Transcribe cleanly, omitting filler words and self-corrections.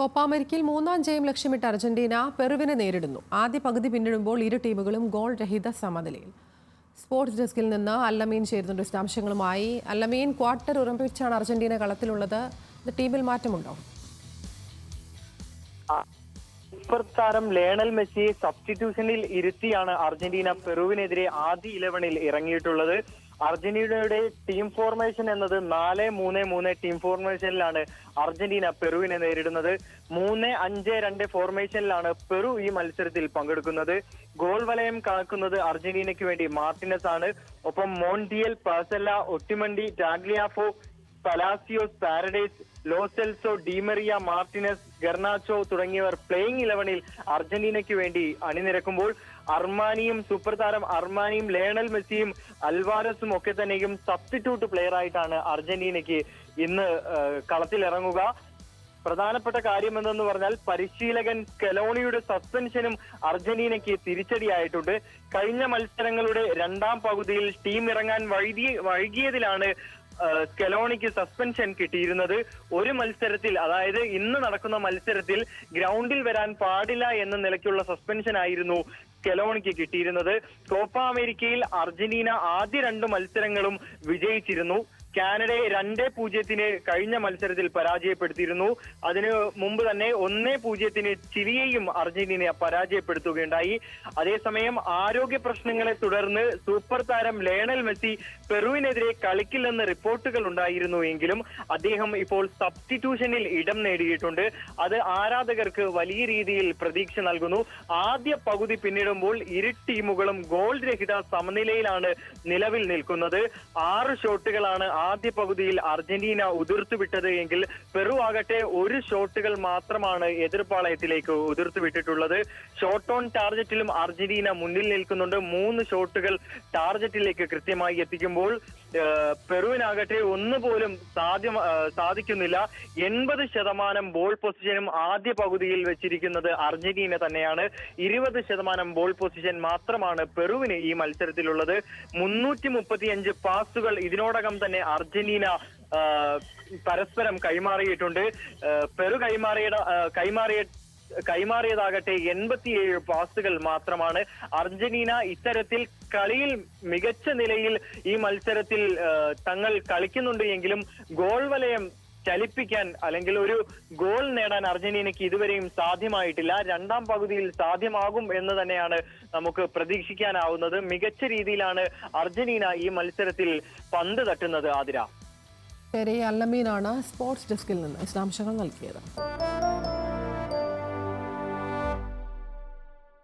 Copa അമേരിക്കയിൽ മൂന്നാം ജയം ലക്ഷ്യമിട്ട് അർജന്റീന പെറുവിനെ നേരിടുന്നു. ആദ്യ പകുതി പിന്നിടുമ്പോൾ ഇരു ടീമുകളും ഗോൾ രഹിത സമനിലയിൽ. സ്പോർട്സ് ഡെസ്കിൽ നിന്ന് അല്ലമീൻ ചേരുന്നുണ്ട് വിശദാംശങ്ങളുമായി. Allameen, quarter ഉറപ്പിച്ചാണ് Argentina കളത്തിലുള്ളത്. ടീമിൽ മാറ്റമുണ്ടോ? സൂപ്പർ താരം ലയണൽ മെസ്സിയെ സബ്സ്റ്റിറ്റ്യൂഷനിൽ ഇരുത്തിയാണ് അർജന്റീന പെറുവിനെതിരെ ആദ്യ 11-ൽ ഇറങ്ങിയിട്ടുള്ളത്. അർജന്റീനയുടെ ടീം ഫോർമേഷൻ എന്നത് 4-3-3 ടീം ഫോർമേഷനിലാണ് അർജന്റീന പെറുവിനെ നേരിടുന്നത്. 3-5-2 ഫോർമേഷനിലാണ് പെറു ഈ മത്സരത്തിൽ പങ്കെടുക്കുന്നത്. ഗോൾ വലയം കാക്കുന്നത് അർജന്റീനയ്ക്ക് വേണ്ടി മാർട്ടിനസ് ആണ്. ഒപ്പം Montiel, Pezzella, Otamendi, Tagliafico, Palacios, Paredes, Lo Celso, Di Maria, Martinez, Garnacho തുടങ്ങിയവർ പ്ലേയിങ് 11-ൽ അർജന്റീനയ്ക്ക് വേണ്ടി അണിനിരക്കുമ്പോൾ അർമാനിയും സൂപ്പർ താരം അർമാനിയും ലയണൽ മെസ്സിയും അൽവാരസും ഒക്കെ തന്നെയും സബ്സ്റ്റിറ്റ്യൂട്ട് പ്ലെയർ ആയിട്ടാണ് അർജന്റീനയ്ക്ക് ഇന്ന് കളത്തിലിറങ്ങുക. പ്രധാനപ്പെട്ട കാര്യം എന്തെന്ന് പറഞ്ഞാൽ പരിശീലകൻ സ്കലോണിയുടെ സസ്പെൻഷനും അർജന്റീനയ്ക്ക് തിരിച്ചടിയായിട്ടുണ്ട്. കഴിഞ്ഞ മത്സരങ്ങളുടെ രണ്ടാം പകുതിയിൽ ടീം ഇറങ്ങാൻ വൈകിയതിലാണ് സ്കലോണിക്ക് സസ്പെൻഷൻ കിട്ടിയിരുന്നത്. ഒരു മത്സരത്തിൽ, അതായത് ഇന്ന് നടക്കുന്ന മത്സരത്തിൽ ഗ്രൗണ്ടിൽ വരാൻ പാടില്ല എന്ന നിലയ്ക്കുള്ള സസ്പെൻഷൻ ആയിരുന്നു സ്കലോണിക്ക് കിട്ടിയിരുന്നത്. കോപ്പ അമേരിക്കയിൽ അർജന്റീന ആദ്യ 2 മത്സരങ്ങളും വിജയിച്ചിരുന്നു. കാനഡയെ 2-0 കഴിഞ്ഞ മത്സരത്തിൽ പരാജയപ്പെടുത്തിയിരുന്നു. അതിനു മുമ്പ് തന്നെ 1-0 ചിലിയെയും അർജന്റീന പരാജയപ്പെടുത്തുകയുണ്ടായി. അതേസമയം ആരോഗ്യ പ്രശ്നങ്ങളെ തുടർന്ന് സൂപ്പർ താരം ലയണൽ മെസ്സി പെറുവിനെതിരെ കളിക്കില്ലെന്ന് റിപ്പോർട്ടുകൾ ഉണ്ടായിരുന്നു എങ്കിലും അദ്ദേഹം ഇപ്പോൾ സബ്സ്റ്റിറ്റ്യൂഷനിൽ ഇടം നേടിയിട്ടുണ്ട്. അത് ആരാധകർക്ക് വലിയ രീതിയിൽ പ്രതീക്ഷ നൽകുന്നു. ആദ്യ പകുതി പിന്നിടുമ്പോൾ ഇരു ടീമുകളും ഗോൾ രഹിത സമനിലയിലാണ് നിലവിൽ നിൽക്കുന്നത്. 6 ഷോട്ടുകളാണ് ആദ്യ പകുതിയിൽ അർജന്റീന ഉതിർത്തുവിട്ടത് എങ്കിൽ പെറു ആകട്ടെ 1 ഷോട്ടുകൾ മാത്രമാണ് എതിർപ്പാളയത്തിലേക്ക് ഉതിർത്തുവിട്ടിട്ടുള്ളത്. ഷോട്ട് ഓൺ ടാർജറ്റിലും അർജന്റീന മുന്നിൽ നിൽക്കുന്നുണ്ട്. 3 ഷോട്ടുകൾ ടാർജറ്റിലേക്ക് കൃത്യമായി എത്തിക്കുമ്പോൾ പെറുവിനാകട്ടെ ഒന്നുപോലും സാധിക്കുന്നില്ല. 80% ബോൾ പൊസിഷനും ആദ്യ പകുതിയിൽ വെച്ചിരിക്കുന്നത് അർജന്റീന തന്നെയാണ്. 20% ബോൾ പൊസിഷൻ മാത്രമാണ് പെറുവിന് ഈ മത്സരത്തിലുള്ളത്. 335 പാസുകൾ ഇതിനോടകം തന്നെ അർജന്റീന പരസ്പരം കൈമാറിയിട്ടുണ്ട്. പെറു കൈമാറിയതാകട്ടെ 87 പാസുകൾ മാത്രമാണ്. അർജന്റീന ഇത്തരത്തിൽ കളിയിൽ മികച്ച നിലയിൽ ഈ മത്സരത്തിൽ തങ്ങൾ കളിക്കുന്നുണ്ട് എങ്കിലും ഗോൾ വലയം ചലിപ്പിക്കാൻ അല്ലെങ്കിൽ ഒരു ഗോൾ നേടാൻ അർജന്റീനയ്ക്ക് ഇതുവരെയും സാധ്യമായിട്ടില്ല. രണ്ടാം പകുതിയിൽ സാധ്യമാകും എന്ന് തന്നെയാണ് നമുക്ക് പ്രതീക്ഷിക്കാനാവുന്നത്. മികച്ച രീതിയിലാണ് അർജന്റീന ഈ മത്സരത്തിൽ പന്ത് തട്ടുന്നത്. ആതിര, അല്ലമീനാണ് സ്പോർട്സ് ഡെസ്കിൽ നിന്ന് വിശദാംശങ്ങൾ നൽകിയത്.